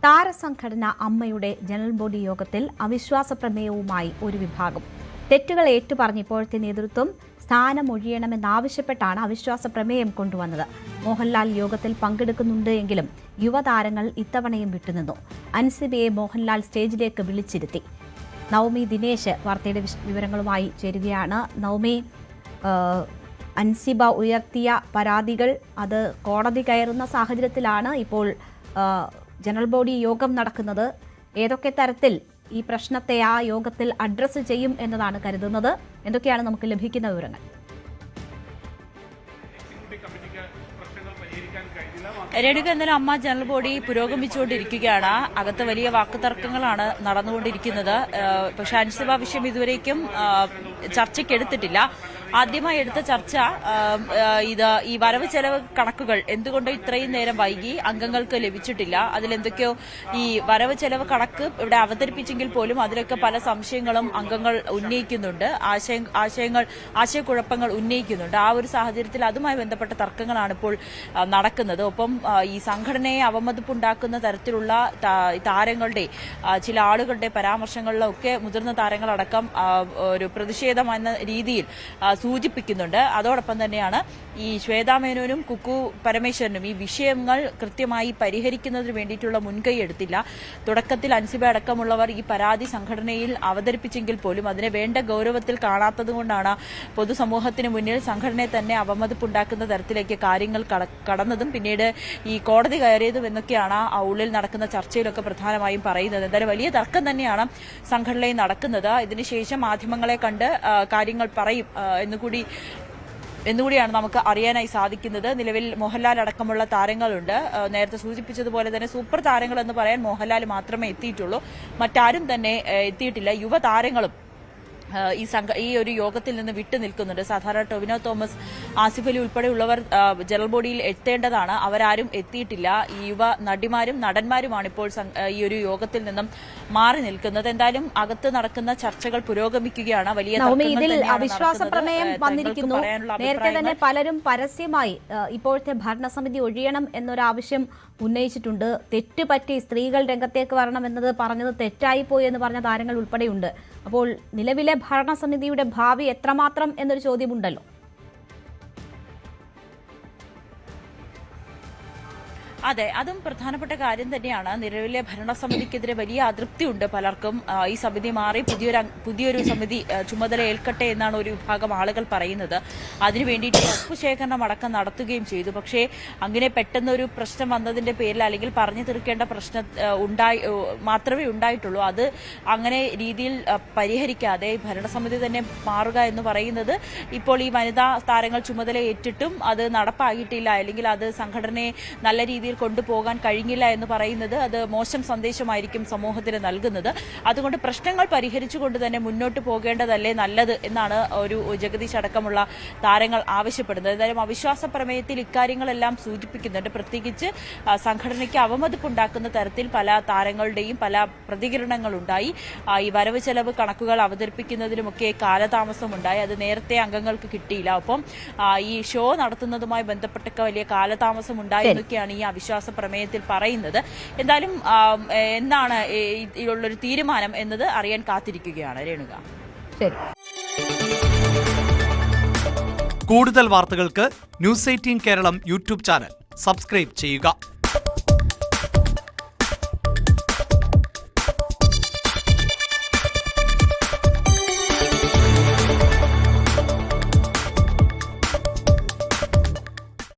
താരസംഘടന അമ്മയുടെ general body യോഗത്തിൽ അവിശ്വാസ പ്രമേയവുമായി ഒരു വിഭാഗം. തെറ്റുകൾ ഏറ്റുപറഞ്ഞ് ഇപ്പോഴത്തെ നേതൃത്വം സ്ഥാനമൊഴിയണമെന്നാവശ്യപ്പെട്ടാണ് അവിശ്വാസ പ്രമേയം കൊണ്ടുവന്നത്. മോഹൻലാൽ യോഗത്തിൽ പങ്കെടുക്കുന്നുണ്ട് എങ്കിലും യുവതാരങ്ങൾ ഇത്തവണയും വിട്ടുനിന്നു. അൻസിബയെ മോഹൻലാൽ സ്റ്റേജിലേക്ക് വിളിച്ചിരുത്തി. നവമി ദിനേശ് വാർത്തയുടെ വിവരങ്ങളുമായി ചേരുകയാണ്. നവമി, അൻസിബ ഉയർത്തിയ പരാതികൾ അത് കോടതി കയറുന്ന സാഹചര്യത്തിലാണ് ഇപ്പോൾ ജനറൽ ബോഡി യോഗം നടക്കുന്നത്. ഏതൊക്കെ തരത്തിൽ ഈ പ്രശ്നത്തെ ആ യോഗത്തിൽ അഡ്രസ്സ് ചെയ്യും എന്നതാണ് കരുതുന്നത്? എന്തൊക്കെയാണ് നമുക്ക് ലഭിക്കുന്ന വിവരങ്ങൾ? രേണുക, എന്നാലും അമ്മ ജനറൽ ബോഡി പുരോഗമിച്ചുകൊണ്ടിരിക്കുകയാണ്. അകത്ത് വലിയ വാക്കുതർക്കങ്ങളാണ് നടന്നുകൊണ്ടിരിക്കുന്നത്. പക്ഷെ അൻസിബ വിഷയം ഇതുവരേക്കും ചർച്ചയ്ക്കെടുത്തിട്ടില്ല. ആദ്യമായി എടുത്ത ചർച്ച ഈ വരവ് ചെലവ് കണക്കുകൾ എന്തുകൊണ്ട് ഇത്രയും നേരം വൈകി അംഗങ്ങൾക്ക് ലഭിച്ചിട്ടില്ല. അതിലെന്തൊക്കെയോ ഈ വരവ് ചെലവ് കണക്ക് ഇവിടെ അവതരിപ്പിച്ചെങ്കിൽ പോലും അതിലൊക്കെ പല സംശയങ്ങളും അംഗങ്ങൾ ഉന്നയിക്കുന്നുണ്ട്, ആശയക്കുഴപ്പങ്ങൾ ഉന്നയിക്കുന്നുണ്ട്. ആ ഒരു സാഹചര്യത്തിൽ അതുമായി ബന്ധപ്പെട്ട തർക്കങ്ങളാണ് ഇപ്പോൾ നടക്കുന്നത്. ഒപ്പം ഈ സംഘടനയെ അവമതിപ്പുണ്ടാക്കുന്ന തരത്തിലുള്ള താരങ്ങളുടെ ചില ആളുകളുടെ പരാമർശങ്ങളിലൊക്കെ മുതിർന്ന താരങ്ങളടക്കം ഒരു പ്രതിഷേധം എന്ന രീതിയിൽ സൂചിപ്പിക്കുന്നുണ്ട്. അതോടൊപ്പം തന്നെയാണ് ഈ ശ്വേതാ മേനോനും കുക്കു പരമേശ്വരനും ഈ വിഷയങ്ങൾ കൃത്യമായി പരിഹരിക്കുന്നതിന് വേണ്ടിയിട്ടുള്ള മുൻകൈ എടുത്തില്ല. തുടക്കത്തിൽ അൻസിബ അടക്കമുള്ളവർ ഈ പരാതി സംഘടനയിൽ അവതരിപ്പിച്ചെങ്കിൽ പോലും അതിനെ വേണ്ട ഗൌരവത്തിൽ കാണാത്തതുകൊണ്ടാണ് പൊതുസമൂഹത്തിന് മുന്നിൽ സംഘടനയെ തന്നെ അവമതിപ്പുണ്ടാക്കുന്ന തരത്തിലേക്ക് കാര്യങ്ങൾ കടന്നതും പിന്നീട് ഈ കോടതി കയറിയതും എന്നൊക്കെയാണ് ആ ഉള്ളിൽ നടക്കുന്ന ചർച്ചയിലൊക്കെ പ്രധാനമായും പറയുന്നത്. എന്തായാലും വലിയ തർക്കം തന്നെയാണ് സംഘടനയിൽ നടക്കുന്നത്. ഇതിനുശേഷം മാധ്യമങ്ങളെ കണ്ട് കാര്യങ്ങൾ പറയും എന്നുകൂടിയാണ് നമുക്ക് അറിയാനായി സാധിക്കുന്നത്. നിലവിൽ മോഹൻലാൽ അടക്കമുള്ള താരങ്ങളുണ്ട്. നേരത്തെ സൂചിപ്പിച്ചതുപോലെ തന്നെ സൂപ്പർ താരങ്ങൾ എന്ന് പറയാൻ മോഹൻലാൽ മാത്രമേ എത്തിയിട്ടുള്ളൂ. മറ്റാരും തന്നെ എത്തിയിട്ടില്ല. യുവതാരങ്ങളും ഈ ഒരു യോഗത്തിൽ നിന്ന് വിട്ടുനിൽക്കുന്നുണ്ട്. സാധാരണ ടൊവിനോ തോമസ്, ആസിഫ് അലി ഉൾപ്പെടെയുള്ളവർ ജനറൽ ബോഡിയിൽ എത്തേണ്ടതാണ്. അവരാരും എത്തിയിട്ടില്ല. ഈ യുവ നടിമാരും നടന്മാരുമാണ് ഇപ്പോൾ ഈ ഒരു യോഗത്തിൽ നിന്നും മാറി നിൽക്കുന്നത്. എന്തായാലും അകത്ത് നടക്കുന്ന ചർച്ചകൾ പുരോഗമിക്കുകയാണ്. വലിയ അവിശ്വാസ പ്രമേയം വന്നിരിക്കുന്നു. നേരത്തെ തന്നെ പലരും പരസ്യമായി ഇപ്പോഴത്തെ ഭരണസമിതി ഒഴിയണം എന്നൊരാവശ്യം ഉന്നയിച്ചിട്ടുണ്ട്. തെറ്റുപറ്റി സ്ത്രീകൾ രംഗത്തേക്ക് വരണമെന്നത് പറഞ്ഞത് തെറ്റായിപ്പോയി എന്ന് പറഞ്ഞ താരങ്ങൾ ഉൾപ്പെടെയുണ്ട്. അപ്പോൾ നിലവിലെ ഭരണസമിതിയുടെ ഭാവി എത്രമാത്രം എന്നൊരു ചോദ്യമുണ്ടല്ലോ. അതെ, അതും പ്രധാനപ്പെട്ട കാര്യം തന്നെയാണ്. നിലവിലെ ഭരണസമിതിക്കെതിരെ വലിയ അതൃപ്തിയുണ്ട് പലർക്കും. ഈ സമിതി മാറി പുതിയൊരു സമിതി ചുമതല ഏൽക്കട്ടെ എന്നാണ് ഒരു വിഭാഗം ആളുകൾ പറയുന്നത്. അതിനുവേണ്ടിയിട്ട് ഒപ്പുശേഖരണം അടക്കം നടത്തുകയും ചെയ്തു. പക്ഷേ അങ്ങനെ പെട്ടെന്നൊരു പ്രശ്നം വന്നതിന്റെ പേരിൽ അല്ലെങ്കിൽ പറഞ്ഞു തീർക്കേണ്ട പ്രശ്നം മാത്രമേ ഉണ്ടായിട്ടുള്ളൂ. അത് അങ്ങനെ രീതിയിൽ പരിഹരിക്കാതെ ഭരണസമിതി തന്നെ മാറുക എന്ന് പറയുന്നത് ഇപ്പോൾ ഈ വനിതാ താരങ്ങൾ ചുമതല ഏറ്റിട്ടും അത് നടപ്പായിട്ടില്ല, അല്ലെങ്കിൽ അത് സംഘടനയെ നല്ല രീതിയിൽ കൊണ്ടുപോകാൻ കഴിഞ്ഞില്ല എന്ന് പറയുന്നത് അത് മോശം സന്ദേശമായിരിക്കും സമൂഹത്തിന് നൽകുന്നത്. അതുകൊണ്ട് പ്രശ്നങ്ങൾ പരിഹരിച്ചുകൊണ്ട് തന്നെ മുന്നോട്ട് പോകേണ്ടതല്ലേ നല്ലത് എന്നാണ് ഒരു ജഗദീഷ് അടക്കമുള്ള താരങ്ങൾ ആവശ്യപ്പെടുന്നത്. എന്തായാലും അവിശ്വാസ പ്രമേയത്തിൽ ഇക്കാര്യങ്ങളെല്ലാം സൂചിപ്പിക്കുന്നുണ്ട്. പ്രത്യേകിച്ച് സംഘടനയ്ക്ക് അവമതിപ്പുണ്ടാക്കുന്ന തരത്തിൽ പല താരങ്ങളുടെയും പല പ്രതികരണങ്ങളുണ്ടായി. ഈ വരവ് ചെലവ് കണക്കുകൾ അവതരിപ്പിക്കുന്നതിലുമൊക്കെ കാലതാമസമുണ്ടായി. അത് നേരത്തെ അംഗങ്ങൾക്ക് കിട്ടിയില്ല. ഒപ്പം ഈ ഷോ നടത്തുന്നതുമായി ബന്ധപ്പെട്ടൊക്കെ വലിയ കാലതാമസം ഉണ്ടായി എന്നൊക്കെയാണ് ഈ അവിശ്വാസ പ്രമേയത്തിൽ പറയുന്നത്. എന്തായാലും എന്താണ് ഇതിലുള്ളൊരു തീരുമാനം എന്നത് അറിയാൻ കാത്തിരിക്കുകയാണ് രേണുക. കൂടുതൽ വാർത്തകൾക്ക് news 18 Keralam YouTube channel subscribe ചെയ്യുക.